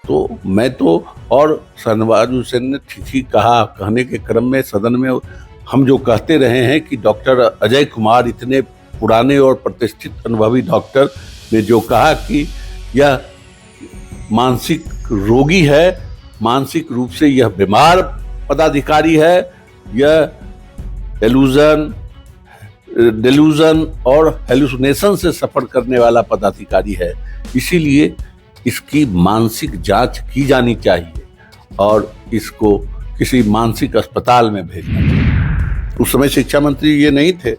तो मैं तो, और शहनवाज हुसैन ने ठीक ही कहा, कहने के क्रम में सदन में हम जो कहते रहे हैं कि डॉक्टर अजय कुमार इतने पुराने और प्रतिष्ठित अनुभवी डॉक्टर ने जो कहा कि यह मानसिक रोगी है, मानसिक रूप से यह बीमार पदाधिकारी है, यह डेल्यूजन और हेलुसिनेशन से सफर करने वाला पदाधिकारी है, इसीलिए इसकी मानसिक जांच की जानी चाहिए और इसको किसी मानसिक अस्पताल में भेजना चाहिए। उस समय शिक्षा मंत्री ये नहीं थे,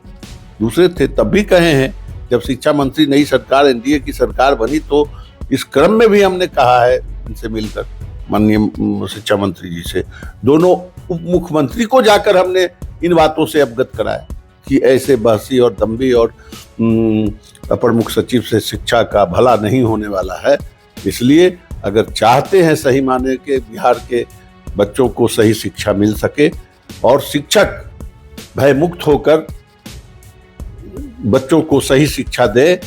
दूसरे थे, तब भी कहे हैं। जब शिक्षा मंत्री नई सरकार एनडीए की सरकार बनी तो इस क्रम में भी हमने कहा है इनसे मिलकर, माननीय शिक्षा मंत्री जी से, दोनों उप मुख्यमंत्री को जाकर हमने इन बातों से अवगत कराया कि ऐसे बहसी और दम्भी और अपर मुख्य सचिव से शिक्षा का भला नहीं होने वाला है। इसलिए अगर चाहते हैं सही माने के बिहार के बच्चों को सही शिक्षा मिल सके और शिक्षक भय मुक्त होकर बच्चों को सही शिक्षा दे,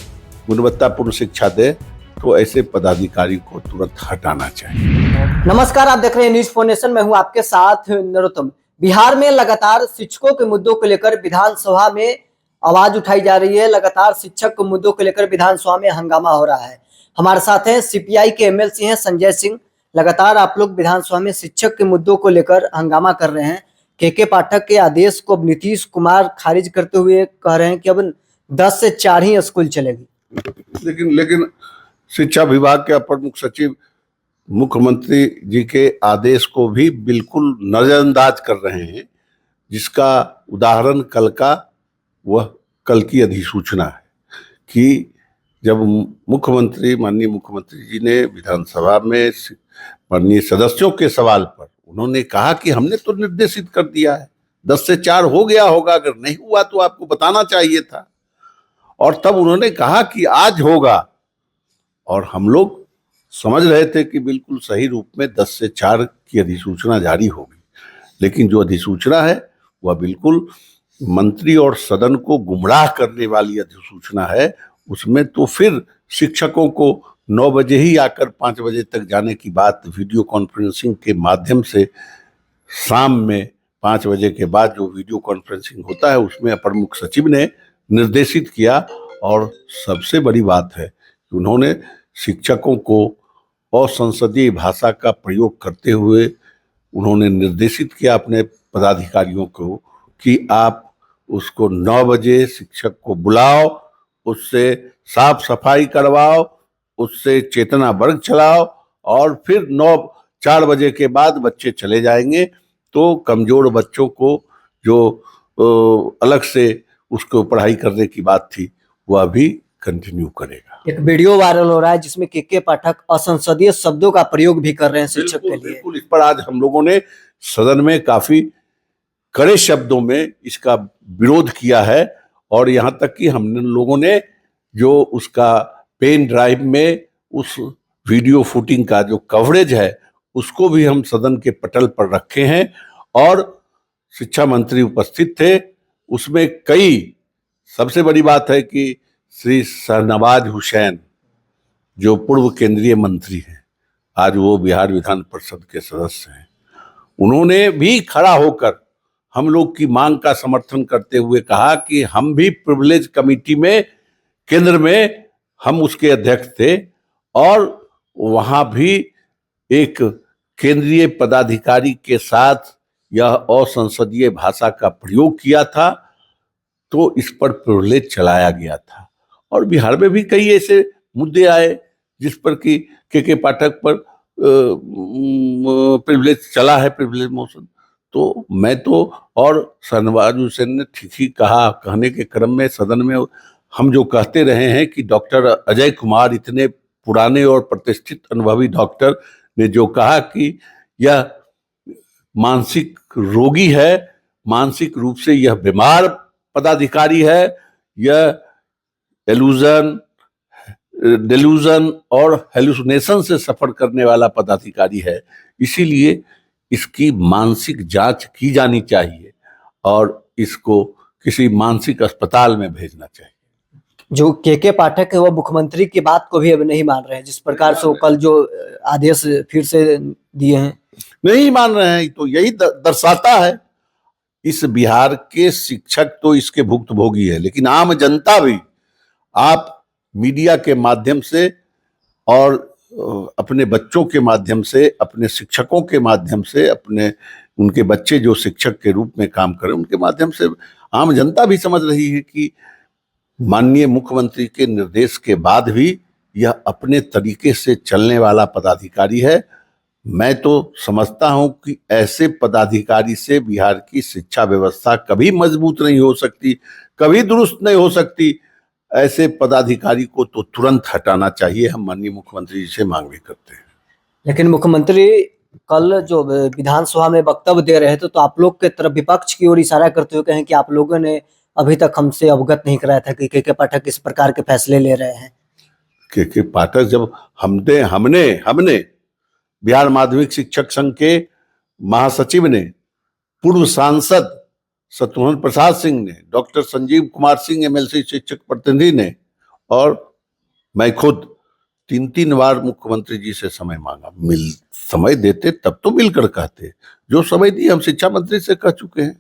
गुणवत्तापूर्ण शिक्षा दे, तो ऐसे पदाधिकारी को तुरंत हटाना चाहिए। नमस्कार, आप देख रहे हैं न्यूज़ 4 नेशन, मैं हूं आपके साथ नरोत्तम। बिहार में लगातार शिक्षकों के मुद्दों को लेकर विधानसभा में आवाज उठाई जा रही है। लगातार शिक्षक के मुद्दों को लेकर विधानसभा में हंगामा हो रहा है। हमारे साथ हैं सीपीआई के एमएलसी हैं संजय सिंह। लगातार आप लोग विधानसभा में शिक्षक के मुद्दों को लेकर हंगामा कर रहे हैं। के पाठक के आदेश को अब नीतीश कुमार खारिज करते हुए कह रहे हैं कि अब 10 से 4 ही स्कूल चलेगी। लेकिन शिक्षा विभाग के अपर मुख्य सचिव मुख्यमंत्री जी के आदेश को भी बिल्कुल नजरअंदाज कर रहे हैं, जिसका उदाहरण कल की अधिसूचना है कि जब माननीय मुख्यमंत्री जी ने विधानसभा में माननीय सदस्यों के सवाल पर उन्होंने कहा कि हमने तो निर्देशित कर दिया है, 10 से 4 हो गया होगा, अगर नहीं हुआ तो आपको बताना चाहिए था। और तब उन्होंने कहा कि आज होगा, और हम लोग समझ रहे थे कि बिल्कुल सही रूप में 10 से 4 की अधिसूचना जारी होगी, लेकिन जो अधिसूचना है वह बिल्कुल मंत्री और सदन को गुमराह करने वाली अधिसूचना है। उसमें तो फिर शिक्षकों को 9 बजे ही आकर 5 बजे तक जाने की बात वीडियो कॉन्फ्रेंसिंग के माध्यम से, शाम में 5 बजे के बाद जो वीडियो कॉन्फ्रेंसिंग होता है उसमें अपर मुख्य सचिव ने निर्देशित किया। और सबसे बड़ी बात है कि उन्होंने शिक्षकों को असंसदीय भाषा का प्रयोग करते हुए उन्होंने निर्देशित किया अपने पदाधिकारियों को कि आप उसको 9 बजे शिक्षक को बुलाओ, उससे साफ सफाई करवाओ, उससे चेतना वर्ग चलाओ, और फिर 4 बजे के बाद बच्चे चले जाएंगे तो कमजोर बच्चों को जो अलग से उसको पढ़ाई करने की बात थी वह भी कंटिन्यू करेगा। एक वीडियो वायरल हो रहा है जिसमें के पाठक असंसदीय शब्दों का प्रयोग भी कर रहे हैं शिक्षक के लिए। बिल्कुल, इस पर आज हम लोगों ने सदन में काफी कड़े शब्दों में इसका विरोध किया है, और यहाँ तक कि हम लोगों ने जो उसका पेन ड्राइव में उस वीडियो फुटेज का जो कवरेज है उसको भी हम सदन के पटल पर रखे हैं, और शिक्षा मंत्री उपस्थित थे। उसमें सबसे बड़ी बात है कि श्री शहनवाज हुसैन जो पूर्व केंद्रीय मंत्री हैं, आज वो बिहार विधान परिषद के सदस्य हैं, उन्होंने भी खड़ा होकर हम लोग की मांग का समर्थन करते हुए कहा कि हम भी प्रिविलेज कमेटी में, केंद्र में हम उसके अध्यक्ष थे, और वहां भी एक केंद्रीय पदाधिकारी के साथ यह असंसदीय भाषा का प्रयोग किया था, तो इस पर प्रिविलेज चलाया गया था। और बिहार में भी कई ऐसे मुद्दे आए जिस पर कि के पाठक पर प्रिविलेज चला है, प्रिविलेज मोशन। तो मैं तो, और शहनवाज हुसैन ने ठीक ही कहा, कहने के क्रम में सदन में हम जो कहते रहे हैं कि डॉक्टर अजय कुमार इतने पुराने और प्रतिष्ठित अनुभवी डॉक्टर ने जो कहा कि यह मानसिक रोगी है, मानसिक रूप से यह बीमार पदाधिकारी है, यह डेल्यूजन और हेलुसिनेशन से सफर करने वाला पदाधिकारी है, इसीलिए इसकी मानसिक जांच की जानी चाहिए और इसको किसी मानसिक अस्पताल में भेजना चाहिए। जो के पाठक है वो मुख्यमंत्री की बात को भी अब नहीं मान रहे हैं, जिस प्रकार से वो कल जो आदेश फिर से दिए हैं। नहीं मान रहे हैं, तो यही दर्शाता है। इस बिहार के शिक्षक तो इसके भुक्तभोगी है, लेकिन आम जनता भी, आप मीडिया के माध्यम से और अपने बच्चों के माध्यम से, अपने शिक्षकों के माध्यम से, अपने उनके बच्चे जो शिक्षक के रूप में काम करें उनके माध्यम से आम जनता भी समझ रही है कि माननीय मुख्यमंत्री के निर्देश के बाद भी यह अपने तरीके से चलने वाला पदाधिकारी है। मैं तो समझता हूं कि ऐसे पदाधिकारी से बिहार की शिक्षा व्यवस्था कभी मजबूत नहीं हो सकती, कभी दुरुस्त नहीं हो सकती। ऐसे पदाधिकारी को तो तुरंत हटाना चाहिए, हम माननीय मुख्यमंत्री जी से मांग भी करते हैं। लेकिन मुख्यमंत्री कल जो विधानसभा में वक्तव्य दे रहे थे तो आप लोग के तरफ विपक्ष की ओर इशारा करते हुए कहें कि आप लोगों ने अभी तक हमसे अवगत नहीं कराया था कि के पाठक इस प्रकार के फैसले ले रहे हैं। के पाठक जब हमने बिहार माध्यमिक शिक्षक संघ के महासचिव ने, पूर्व सांसद शत्रुघ्न प्रसाद सिंह ने, डॉक्टर संजीव कुमार सिंह एमएलसी शिक्षक प्रतिनिधि ने, और मैं खुद 3-3 बार मुख्यमंत्री जी से समय मांगा। समय देते तब तो मिलकर कहते। जो समय दिए हम शिक्षा मंत्री से कह चुके हैं।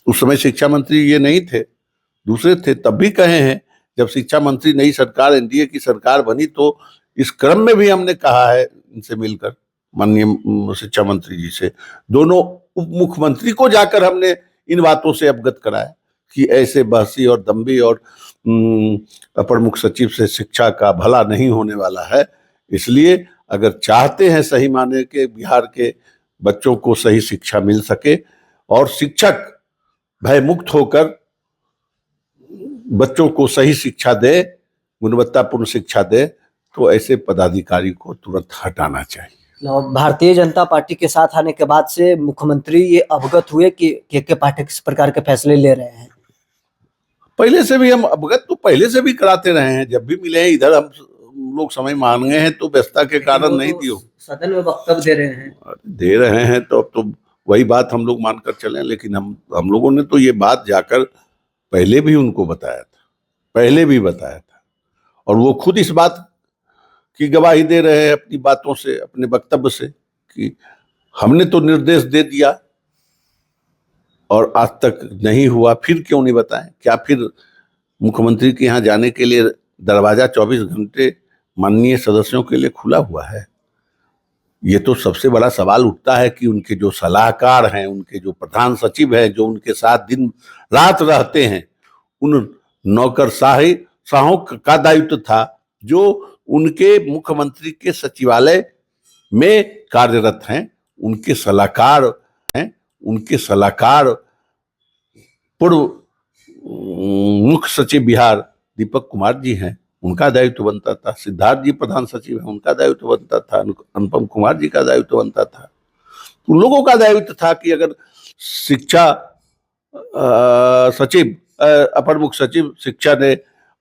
उस समय शिक्षा मंत्री ये नहीं थे, दूसरे थे, तब भी कहे हैं। जब शिक्षा मंत्री नई सरकार एनडीए की सरकार बनी तो इस क्रम में भी हमने कहा है इनसे मिलकर, माननीय शिक्षा मंत्री जी से, दोनों उप मुख्यमंत्री को जाकर हमने इन बातों से अवगत कराया कि ऐसे बहसी और दम्भी और अपर मुख्य सचिव से शिक्षा का भला नहीं होने वाला है। इसलिए अगर चाहते हैं सही माने के बिहार के बच्चों को सही शिक्षा मिल सके और शिक्षक भयमुक्त होकर बच्चों को सही शिक्षा दे, गुणवत्तापूर्ण शिक्षा दे, तो ऐसे पदाधिकारी को तुरंत हटाना चाहिए। भारतीय जनता पार्टी के साथ आने के बाद से मुख्यमंत्री ये अवगत हुए कि के पाठक इस प्रकार के फैसले ले रहे हैं। पहले से भी हम अवगत तो पहले से भी कराते रहे हैं, जब भी मिले हैं इधर हम लोग समय मांगे हैं तो व्यस्तता के कारण नहीं दियो। सदन में वक्तव्य दे रहे हैं तो अब तो वही बात हम लोग मानकर चले। लेकिन हम लोगों ने तो ये बात जाकर पहले भी उनको बताया था, और वो खुद इस बात की गवाही दे रहे हैं अपनी बातों से, अपने वक्तव्य से, कि हमने तो निर्देश दे दिया और आज तक नहीं हुआ, फिर क्यों नहीं बताएं? क्या फिर मुख्यमंत्री के यहाँ जाने के लिए दरवाजा 24 घंटे माननीय सदस्यों के लिए खुला हुआ है? ये तो सबसे बड़ा सवाल उठता है कि उनके जो सलाहकार हैं, उनके जो प्रधान सचिव हैं, जो उनके साथ दिन रात रहते हैं, उन नौकरशाहों का दायित्व था जो उनके मुख्यमंत्री के सचिवालय में कार्यरत हैं, उनके सलाहकार पूर्व मुख्य सचिव बिहार दीपक कुमार जी हैं, उनका दायित्व बनता था। सिद्धार्थ जी प्रधान सचिव हैं, उनका दायित्व बनता था। अनुपम कुमार जी का दायित्व बनता था। उन लोगों का दायित्व था कि अगर शिक्षा सचिव, अपर मुख्य सचिव शिक्षा ने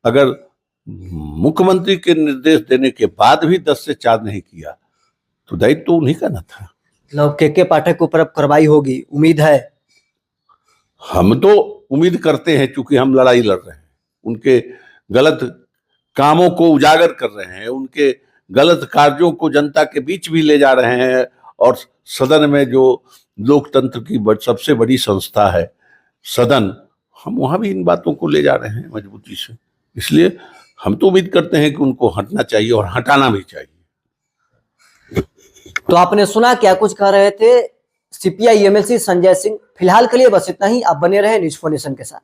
अगर मुख्यमंत्री के निर्देश देने के बाद भी 10 से 4 नहीं किया तो दायित्व तो उन्हीं का न था। मतलब के पाठक के ऊपर अब कार्रवाई होगी, उम्मीद है? हम तो उम्मीद करते हैं, क्योंकि हम लड़ाई लड़ रहे हैं, उनके गलत कामों को उजागर कर रहे हैं, उनके गलत कार्यों को जनता के बीच भी ले जा रहे हैं, और सदन में जो लोकतंत्र की सबसे बड़ी संस्था है सदन, हम वहां भी इन बातों को ले जा रहे हैं मजबूती से। इसलिए हम तो उम्मीद करते हैं कि उनको हटना चाहिए और हटाना भी चाहिए। तो आपने सुना क्या कुछ कह रहे थे सीपीआई एमएलसी संजय सिंह। फिलहाल के लिए बस इतना ही। आप बने रहे न्यूज़4नेशन के साथ।